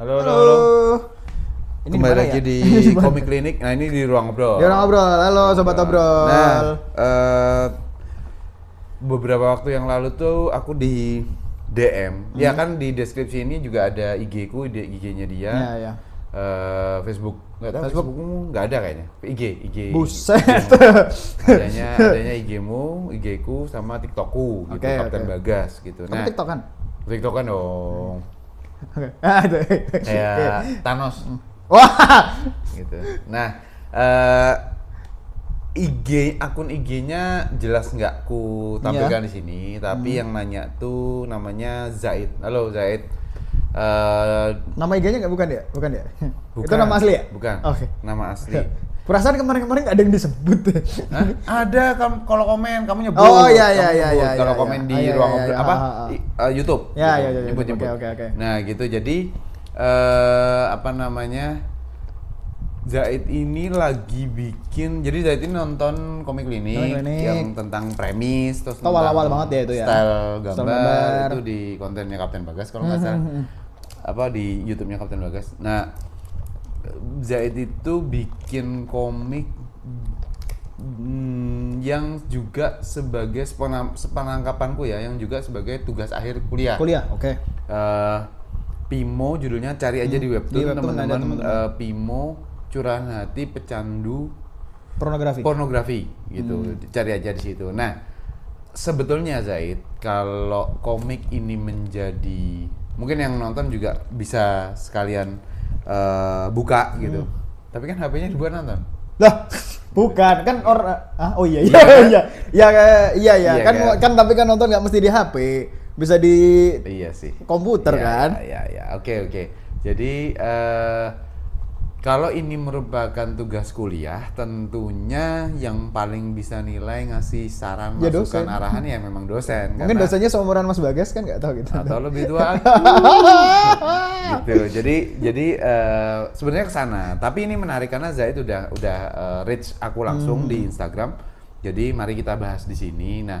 Halo, halo, Halo. halo. Ini Kembali dimana lagi ya? di Komik Klinik. Nah, ini di ruang ngobrol. Di orang ngobrol. Halo sobat obrol. Nah, beberapa waktu yang lalu tuh aku di DM. Ya kan di deskripsi ini juga ada IG ku, IG-nya dia. Iya, iya. Facebook nggak tahu, Facebook. Facebookmu nggak ada kayaknya. IG. Buset. Adanya IG-mu, IG-ku sama TikTokku gitu. Oke, Kapten oke. Bagas gitu. Kamu TikTok kan? TikTok kan dong. Oke. Ada. Kayak Thanos. Wah. Gitu. Nah, akun IG-nya jelas nggak ku tampilkan di sini, tapi yang nanya tuh namanya Zaid. Halo Zaid. Nama IG-nya nggak bukan ya? Bukan ya? Bukan. Itu nama asli ya? Bukan. Oke. Nama asli. Perasaan kemarin-kemarin nggak ada yang disebut. Hah? Ada kalau komen kamu nyebut. Oh, iya, kamu iya, nyebut. iya, Kalau iya, komen iya. di Ah, iya, ruang iya, ngobrol iya. apa? YouTube. Ya, gitu. ya, ya, Nyebut. oke. Nah, gitu. Jadi apa namanya? Zaid ini lagi bikin, jadi Zaid ini nonton Komik Klinik yang tentang premis, terus Itu awal-awal banget ya itu ya? style gambar, gambar. itu di kontennya Kapten Bagas kalau nggak salah, apa di YouTube-nya Kapten Bagas. Nah, Zaid itu bikin komik yang juga sebagai sepenangkapanku ya, yang juga sebagai tugas akhir kuliah. Kuliah, oke. Pimo judulnya, cari aja di webtoon, Di webtoon ada, teman-teman. teman-teman. Pimo curahan hati pecandu Pornografi. gitu. Cari aja di situ. Nah, sebetulnya Zaid, kalau komik ini menjadi, mungkin yang nonton juga bisa sekalian buka gitu. Tapi kan HP-nya dibuat nonton. Lah, bukan kan oh iya Iya kan? iya Iya kan kan? kan tapi kan nonton nggak mesti di HP, bisa di Iya sih. komputer Iya, kan. Iya. Oke. Jadi kalau ini merupakan tugas kuliah, tentunya yang paling bisa nilai, ngasih saran, Ya, masukan, dosen. arahan ya memang dosen. Mungkin karena- dosennya seumuran Mas Bagas kan nggak tahu gitu. atau lebih tua aku. Gitu. Jadi sebenarnya ke sana. Tapi ini menarik karena Zaid udah reach aku langsung di Instagram. Jadi mari kita bahas di sini. Nah,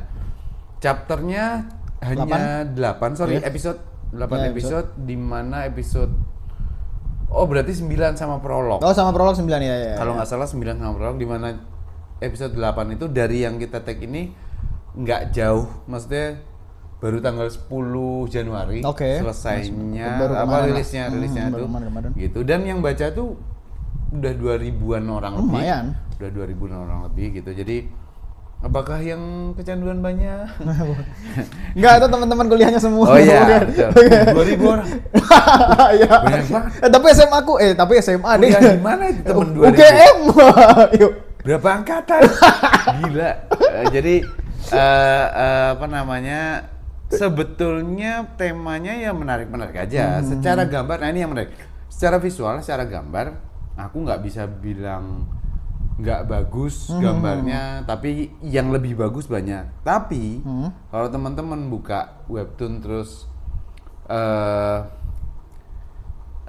chapternya hanya 8, episode 8 Ya, episode, di mana episode, oh berarti 9 sama prolog. Oh, sama prolog 9 ya. Kalau nggak salah 9 sama prolog, di mana episode 8 itu dari yang kita tag ini nggak jauh, maksudnya baru tanggal 10 Januari Oke. selesainya, Baru apa kemarin lah. rilisnya Baru tuh kemarin. gitu. Dan yang baca tuh udah 2000-an orang lebih. Lumayan. Udah 2000-an orang lebih gitu. Jadi apakah yang kecanduan banyak? Enggak, itu teman-teman kuliahnya semua. Oh iya, Bukan. betul. 2000 orang. Iya. Banyak banget. Tapi SMA aku tapi SMA deh. Kuliah di mana itu temen 2000? UGM. Yuk. Berapa angkatan? Gila. Jadi apa namanya? Sebetulnya temanya ya menarik-menarik aja. Secara gambar, nah ini yang menarik. Secara visual, secara gambar, aku nggak bisa bilang nggak bagus gambarnya, tapi yang lebih bagus banyak. Tapi kalau teman-teman buka webtoon terus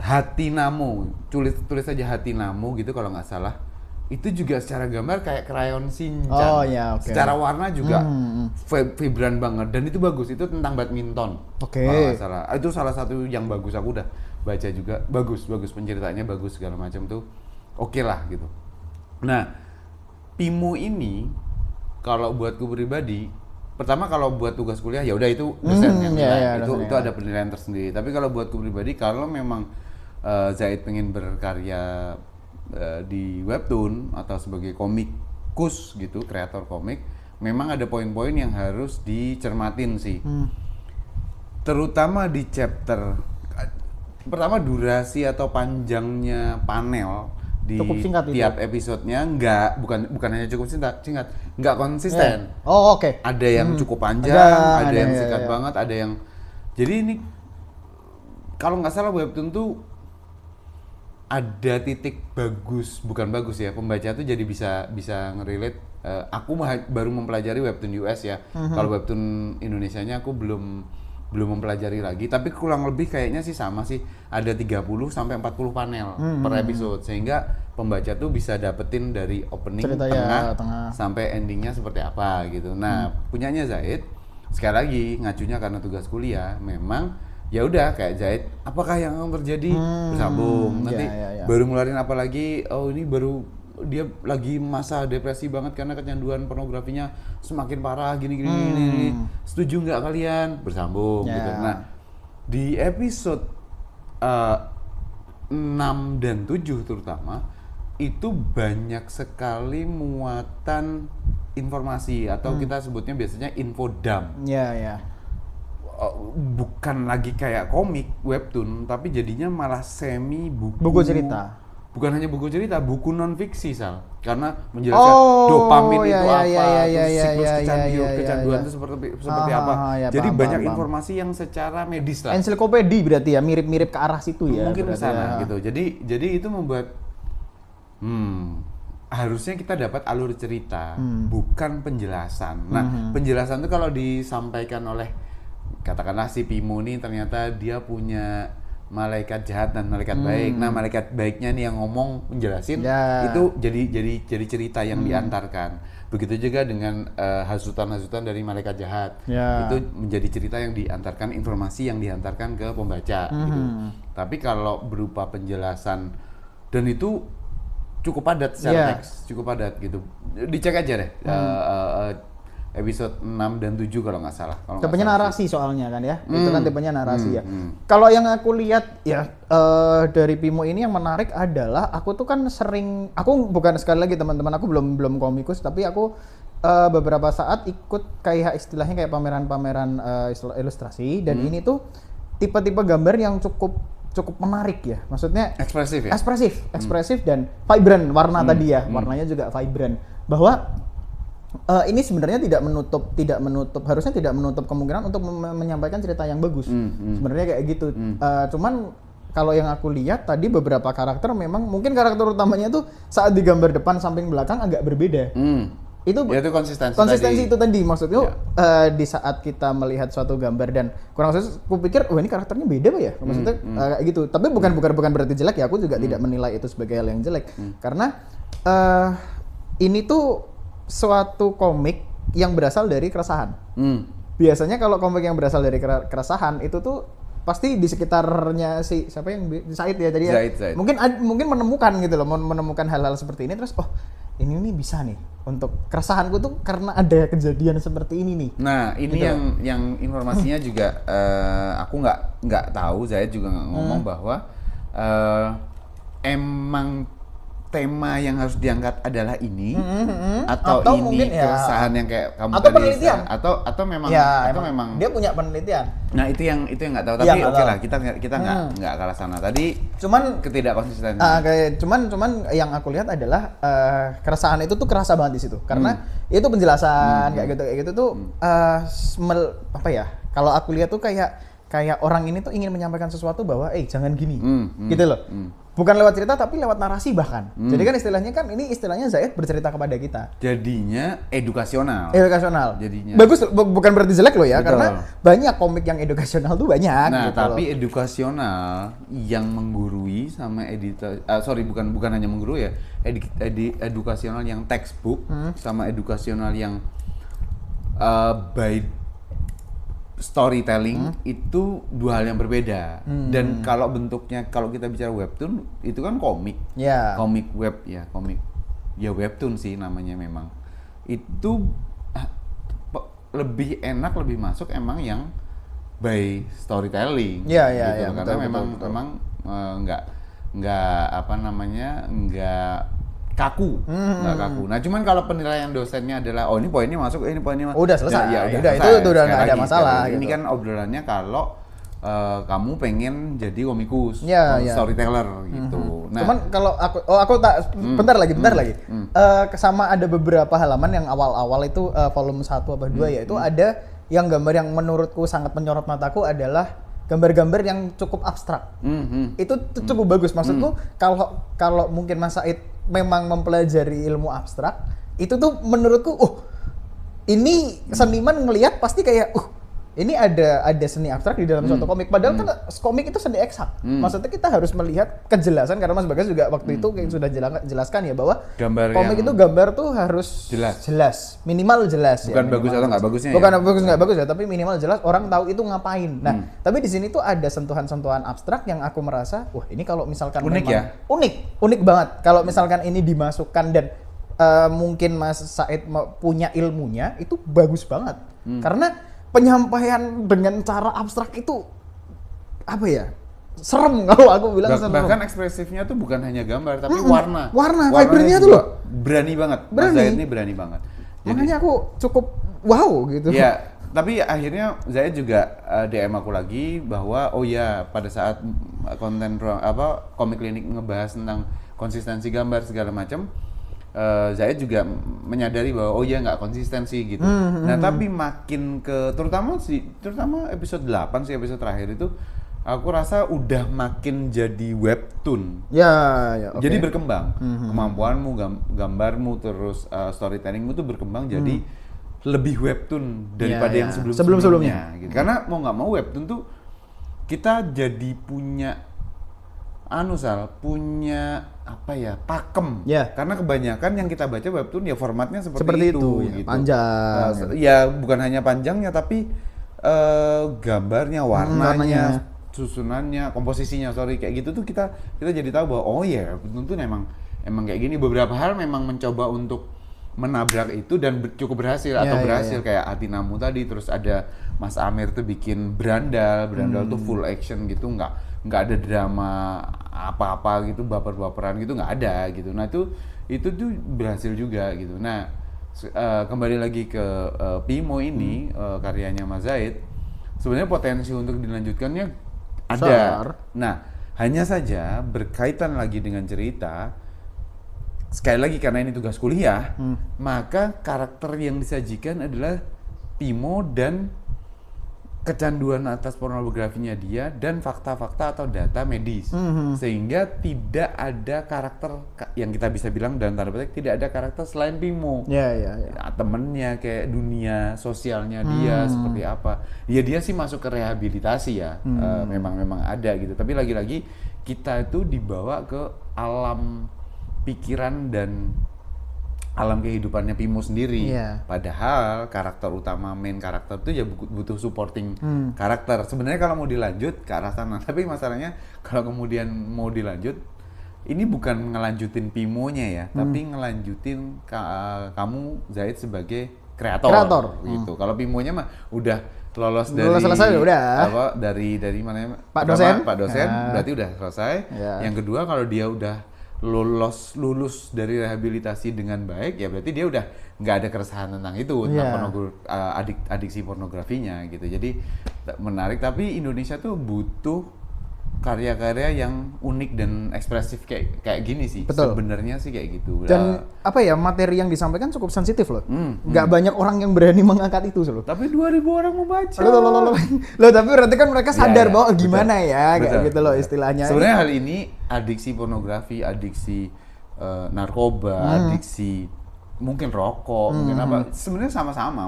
Hati Namu, tulis aja Hati Namu gitu kalau nggak salah. Itu juga secara gambar kayak krayon Shinchan. Oh, ya, oke. Secara warna juga vibran banget, dan itu bagus. Itu tentang badminton. Oke. Kalau nggak salah. Itu salah satu yang bagus, aku udah baca juga. Bagus penceritanya, bagus segala macam tuh. Oke lah gitu. Nah, Pimo ini kalau buatku pribadi, pertama kalau buat tugas kuliah ya udah itu dosen yang nilai. dosen, Itu ada penilaian tersendiri. Tapi kalau buatku pribadi, kalau memang Zaid pengen berkarya di webtoon atau sebagai komikus gitu, kreator komik, memang ada poin-poin yang harus dicermatin sih. Terutama di chapter pertama, durasi atau panjangnya panel di Cukup singkat itu. tiap episodenya bukan hanya cukup singkat, nggak konsisten. Oh, oke. Ada yang cukup panjang, ada yang ya, singkat ya. banget, ada yang, jadi ini kalau nggak salah webtoon tuh ada titik bagus, bukan bagus ya, pembaca tuh jadi bisa ngerelate. Aku baru mempelajari webtoon US ya. Kalau webtoon Indonesianya aku belum mempelajari lagi, tapi kurang lebih kayaknya sih sama sih, ada 30 sampai 40 panel per episode, sehingga pembaca tuh bisa dapetin dari opening, Ceritanya, tengah sampai endingnya seperti apa gitu. Nah, punyanya Zaid sekali lagi ngacunya karena tugas kuliah, memang ya udah kayak Zaid, apakah yang akan terjadi, bersambung. Nanti ya. baru ngeluarin apa lagi, oh ini baru dia lagi masa depresi banget karena kecanduan pornografinya semakin parah gini. Setuju nggak kalian? Bersambung gitu. Nah, di episode 6 dan 7 terutama itu banyak sekali muatan informasi atau kita sebutnya biasanya infodump. Ya. Bukan lagi kayak komik, webtoon, tapi jadinya malah semi Buku cerita. Bukan hanya buku cerita, buku non fiksi, Sal. Karena menjelaskan dopamin itu apa, terus siklus kecanduan itu seperti apa. Jadi banyak informasi yang secara medis lah. Ensiklopedi berarti ya, mirip-mirip ke arah situ ya. Mungkin ke sana ya. gitu. Jadi itu membuat harusnya kita dapat alur cerita, bukan penjelasan. Nah, penjelasan itu kalau disampaikan oleh katakanlah si Pimo nih, ternyata dia punya malaikat jahat dan malaikat baik. Nah, malaikat baiknya nih yang ngomong menjelasin, itu jadi cerita yang diantarkan. Begitu juga dengan hasutan-hasutan dari malaikat jahat. Itu menjadi cerita yang diantarkan, informasi yang diantarkan ke pembaca gitu. Tapi kalau berupa penjelasan, dan itu cukup padat secara teks, cukup padat gitu. Dicek aja deh. Episode 6 dan 7 kalau nggak salah. Tipenya narasi soalnya kan ya, itu kan tipenya narasi ya. Kalau yang aku lihat ya dari Pimo ini yang menarik adalah aku tuh kan aku bukan, sekali lagi teman-teman, aku belum komikus, tapi aku beberapa saat ikut kayak istilahnya kayak pameran-pameran ilustrasi, dan ini tuh tipe-tipe gambar yang cukup menarik ya, maksudnya ekspresif ya? Ekspresif dan vibrant, warna tadi ya, warnanya juga vibrant, bahwa ini sebenarnya harusnya tidak menutup kemungkinan untuk menyampaikan cerita yang bagus. Sebenarnya kayak gitu. Cuman kalau yang aku lihat tadi beberapa karakter memang mungkin karakter utamanya tuh saat di gambar depan samping belakang agak berbeda. Itu konsistensi itu tadi maksudnya di saat kita melihat suatu gambar dan kurang maksudnya aku pikir ini karakternya beda Pak ya, maksudnya kayak gitu. Tapi bukan berarti jelek ya, aku juga tidak menilai itu sebagai hal yang jelek, karena ini tuh suatu komik yang berasal dari keresahan. Biasanya kalau komik yang berasal dari keresahan itu tuh pasti di sekitarnya siapa yang Said ya tadi ya. Zaid. Mungkin menemukan gitu loh, menemukan hal-hal seperti ini, terus ini bisa nih untuk keresahanku tuh karena ada kejadian seperti ini nih. Nah, ini gitu. yang informasinya juga aku nggak tahu, Zaid juga nggak ngomong bahwa emang tema yang harus diangkat adalah ini atau ini keresahan yang kayak kamu atau tadi penelitian atau memang memang dia punya penelitian. Nah, itu yang nggak tahu, tapi oke lah, kita nggak ke arah sana tadi. Cuman ketidakkonsistenan. Cuman yang aku lihat adalah keresahan itu tuh kerasa banget di situ, karena itu penjelasan kayak gitu tuh apa ya? Kalau aku lihat tuh kayak orang ini tuh ingin menyampaikan sesuatu bahwa jangan gini, gitu loh. Bukan lewat cerita tapi lewat narasi bahkan. Jadi kan istilahnya Zaid bercerita kepada kita. Jadinya edukasional. Jadinya. Bagus, bukan berarti jelek loh ya. Betul. Karena banyak komik yang edukasional tuh banyak. Nah, gitu tapi loh. Edukasional yang menggurui sama bukan hanya menggurui ya. Edukasional yang textbook sama edukasional yang by storytelling itu dua hal yang berbeda. Dan kalau bentuknya, kalau kita bicara webtoon itu kan komik. Komik web ya, komik ya, webtoon sih namanya. Memang itu lebih enak, lebih masuk emang yang by storytelling gitu. Karena betul, memang nggak apa namanya, nggak kaku. Nah, cuman kalau penilaian dosennya adalah ini poinnya masuk, ini poinnya masuk, udah selesai. Udah itu udah nggak ada masalah. Ini kan obrolannya kalau kamu pengen jadi komikus, storyteller gitu. Nah, cuman kalau aku tak bentar lagi. Sama ada beberapa halaman yang awal-awal itu volume 1 apa 2 yaitu ada yang gambar yang menurutku sangat menyorot mataku adalah gambar-gambar yang cukup abstrak. Itu cukup bagus. Maksudku kalau mungkin Mas Said memang mempelajari ilmu abstrak, itu tuh menurutku ini seniman ngelihat pasti kayak ini ada seni abstrak di dalam suatu komik. Padahal kan komik itu seni eksak. Maksudnya kita harus melihat kejelasan, karena Mas Bagas juga waktu itu kayak sudah jelaskan ya bahwa Gambar komik yang itu gambar tuh harus jelas. minimal jelas. Bukan ya, bagus minimal atau nggak jelas. bagusnya Bukan ya? bagus nggak bagus ya, tapi minimal jelas orang tahu itu ngapain. Nah, tapi di sini tuh ada sentuhan-sentuhan abstrak yang aku merasa, wah ini kalau misalkan Unik memang, ya? unik banget. Kalau misalkan ini dimasukkan dan mungkin Mas Said punya ilmunya, itu bagus banget. Karena penyampaian dengan cara abstrak itu apa ya? Serem kalau aku bilang serem. Bahkan ekspresifnya tuh bukan hanya gambar tapi warna. Warnanya vibrantnya tuh juga loh. berani banget. Berani. Mas Zaid ini berani banget. Makanya aku cukup wow gitu. Ya, tapi akhirnya Zaid juga DM aku lagi bahwa oh ya pada saat konten komik klinik ngebahas tentang konsistensi gambar segala macam, Zaid juga menyadari bahwa oh ya nggak konsistensi gitu. Nah tapi makin terutama episode 8 sih, episode terakhir itu aku rasa udah makin jadi webtoon. Ya, okay. Jadi berkembang kemampuanmu, gambarmu, terus storytellingmu tuh berkembang jadi lebih webtoon daripada yang sebelum-sebelumnya. Gitu. Karena mau nggak mau webtoon tuh kita jadi punya punya pakem. Karena kebanyakan yang kita baca webtoon ya formatnya seperti itu ya, gitu. Panjang. Ya bukan hanya panjangnya tapi gambarnya, warnanya, susunannya, komposisinya, kayak gitu tuh kita jadi tahu bahwa oh ya webtoon tuh emang kayak gini. Beberapa hal memang mencoba untuk menabrak itu dan cukup berhasil berhasil kayak Atinamu tadi. Terus ada Mas Amir tuh bikin Brandal tuh full action gitu, nggak ada drama apa-apa gitu, baper-baperan gitu nggak ada gitu. Nah itu tuh berhasil juga gitu. Nah kembali lagi ke Pimo ini, karyanya Mas Zaid, sebenarnya potensi untuk dilanjutkannya ada. Nah hanya saja berkaitan lagi dengan cerita, sekali lagi karena ini tugas kuliah, maka karakter yang disajikan adalah Pimo dan kecanduan atas pornografinya dia dan fakta-fakta atau data medis, sehingga tidak ada karakter yang kita bisa bilang dalam tanda petik tidak ada karakter selain Pimo. Temennya, kayak dunia sosialnya dia seperti apa. Ya dia sih masuk ke rehabilitasi ya, memang ada gitu. Tapi lagi-lagi kita itu dibawa ke alam pikiran dan alam kehidupannya Pimo sendiri. Padahal karakter utama, main karakter itu ya butuh supporting karakter. Sebenarnya kalau mau dilanjut ke arah sana, tapi masalahnya kalau kemudian mau dilanjut, ini bukan ngelanjutin Pimonya ya, tapi ngelanjutin kamu Zaid sebagai kreator. Gitu. Kalau Pimonya mah udah lolos selesai udah. Dari mana? Pak dosen berarti udah selesai. Yang kedua kalau dia udah lulus dari rehabilitasi dengan baik, ya berarti dia udah nggak ada keresahan tentang itu, tentang adiksi pornografinya gitu. Jadi menarik, tapi Indonesia tuh butuh karya-karya yang unik dan ekspresif kayak gini sih. Sebenarnya sih kayak gitu. Dan materi yang disampaikan cukup sensitif loh. Nggak banyak orang yang berani mengangkat itu loh. Tapi 2.000 orang mau baca. Loh, tapi berarti kan mereka sadar bahwa gimana kayak gitu loh istilahnya. Sebenarnya hal ini adiksi pornografi, adiksi narkoba, adiksi mungkin rokok, mungkin apa. Sebenarnya sama-sama.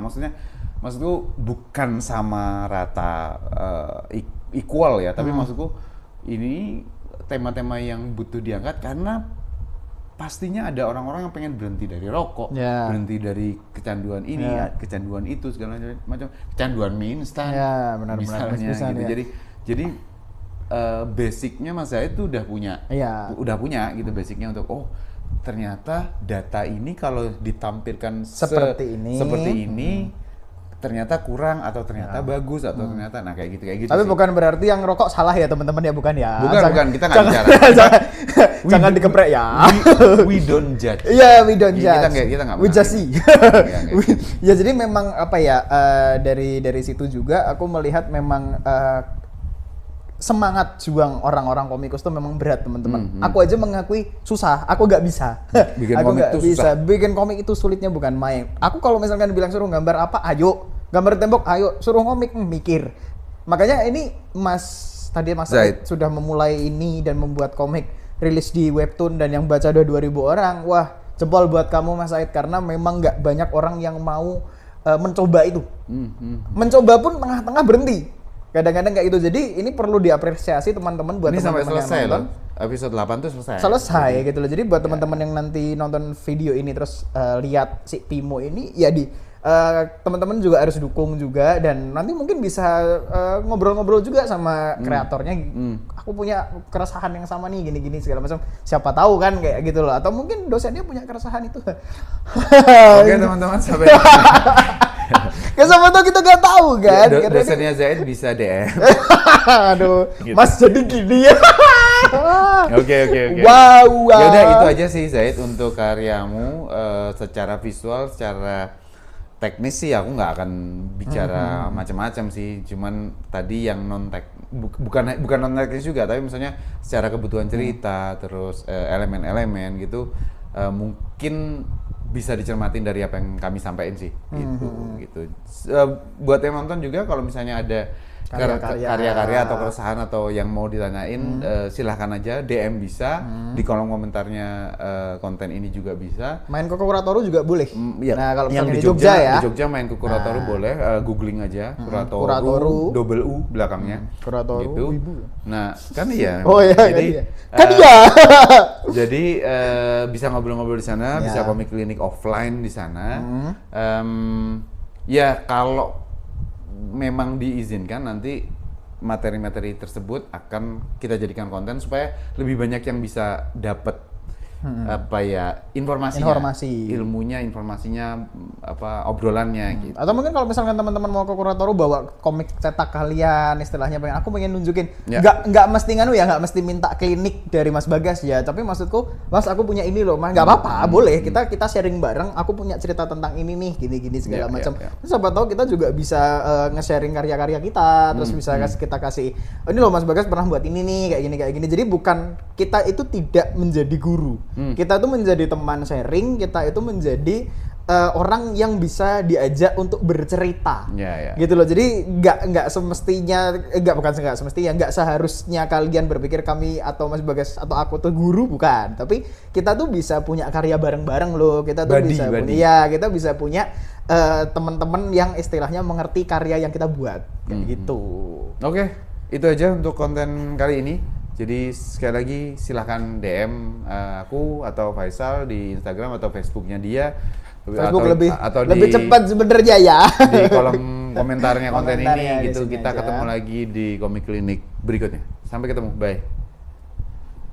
Maksudku bukan sama rata equal ya, tapi maksudku ini tema-tema yang butuh diangkat karena pastinya ada orang-orang yang pengen berhenti dari rokok, berhenti dari kecanduan ini, kecanduan itu segala macam, kecanduan mie instan, misalnya gitu. Jadi basicnya Mas Zaid itu udah punya gitu basicnya untuk ternyata data ini kalau ditampilkan seperti ini ternyata kurang atau ternyata bagus atau ternyata kayak gitu. Tapi bukan berarti yang rokok salah ya teman-teman ya, bukan ya. Bukan, kita nggak bicara. Jangan dikeprek ya. We don't judge. Iya, we don't judge. Kita nggak. We just see. Ya jadi memang dari situ juga aku melihat memang semangat juang orang-orang komikus itu memang berat teman-teman. Aku aja mengakui susah, aku nggak bisa. Bikin komik itu sulitnya bukan main. Aku kalau misalkan bilang suruh gambar apa, ayo. Gambar tembok, ayo. Suruh komik, mikir. Makanya ini Mas Zaid sudah memulai ini dan membuat komik, rilis di webtoon dan yang baca ada 2.000 orang. Wah, jempol buat kamu Mas Zaid, karena memang nggak banyak orang yang mau mencoba itu. Mencoba pun tengah-tengah berhenti. Kadang-kadang kayak gitu. Jadi ini perlu diapresiasi teman-teman buat Ini sampai teman-teman selesai yang loh. nonton. Episode 8 tuh selesai. Selesai gitu loh. Jadi buat teman-teman yang nanti nonton video ini terus lihat si Pimo ini ya teman-teman juga harus dukung juga, dan nanti mungkin bisa ngobrol-ngobrol juga sama kreatornya. Aku punya keresahan yang sama nih gini-gini segala macam. Siapa tahu kan kayak gitu loh. Atau mungkin dosennya punya keresahan itu. Oke teman-teman, sampai Siapa tahu kita nggak tahu kan. dosennya Zaid bisa DM. Aduh, Gitu. Mas jadi gini ya. Oke. Wow. Yaudah itu aja sih Zaid untuk karyamu, secara visual, secara teknis sih aku nggak akan bicara macam-macam sih. Cuman tadi yang bukan non teknis juga, tapi misalnya secara kebutuhan cerita, terus elemen-elemen gitu, mungkin bisa dicermatin dari apa yang kami sampaikan sih, gitu. Buat yang nonton juga, kalau misalnya ada karya-karya atau keresahan atau yang mau ditanyain, silahkan aja DM bisa di kolom komentarnya, konten ini juga bisa. Main ke Kuratoru juga boleh. Ya, Nah, kalau yang misalnya di di Jogja ya. di Jogja main ke Kuratoru boleh, googling aja Kuratoru. double U belakangnya. Kuratoru Gitu. Wibu. Nah, kan iya. Oh iya, Jadi, kan iya. jadi bisa ngobrol-ngobrol di sana, Ya. bisa komik klinik offline di sana. Ya kalau memang diizinkan, nanti materi-materi tersebut akan kita jadikan konten supaya lebih banyak yang bisa dapat Informasi. ilmunya, informasinya, obrolannya gitu. Atau mungkin kalau misalkan teman-teman mau ke Kuratoru bawa komik cetak kalian, istilahnya aku pengen nunjukin. Ya. Nggak mesti nggak mesti minta klinik dari Mas Bagas ya, tapi maksudku, Mas aku punya ini loh, Mas. Nggak apa-apa, boleh. Kita sharing bareng, aku punya cerita tentang ini nih, gini-gini segala macam. Terus siapa tahu kita juga bisa nge-sharing karya-karya kita, terus bisa kita kasih, oh, ini loh Mas Bagas pernah buat ini nih, kayak gini. Jadi bukan, kita itu tidak menjadi guru. Kita itu menjadi teman sharing, kita itu menjadi orang yang bisa diajak untuk bercerita, gitu loh. Jadi nggak seharusnya kalian berpikir kami atau Mas Bagas atau aku tuh guru, bukan. Tapi kita tuh bisa punya karya bareng-bareng loh. Kita tuh kita bisa punya teman-teman yang istilahnya mengerti karya yang kita buat, kayak gitu. Oke, itu aja untuk konten kali ini. Jadi sekali lagi silahkan DM aku atau Faisal di Instagram atau Facebooknya dia. Facebook lebih di, cepat sebenarnya ya. Di kolom komentarnya konten ini Komentarnya gitu. di sini Kita aja. ketemu lagi di Komik Klinik berikutnya. Sampai ketemu, bye.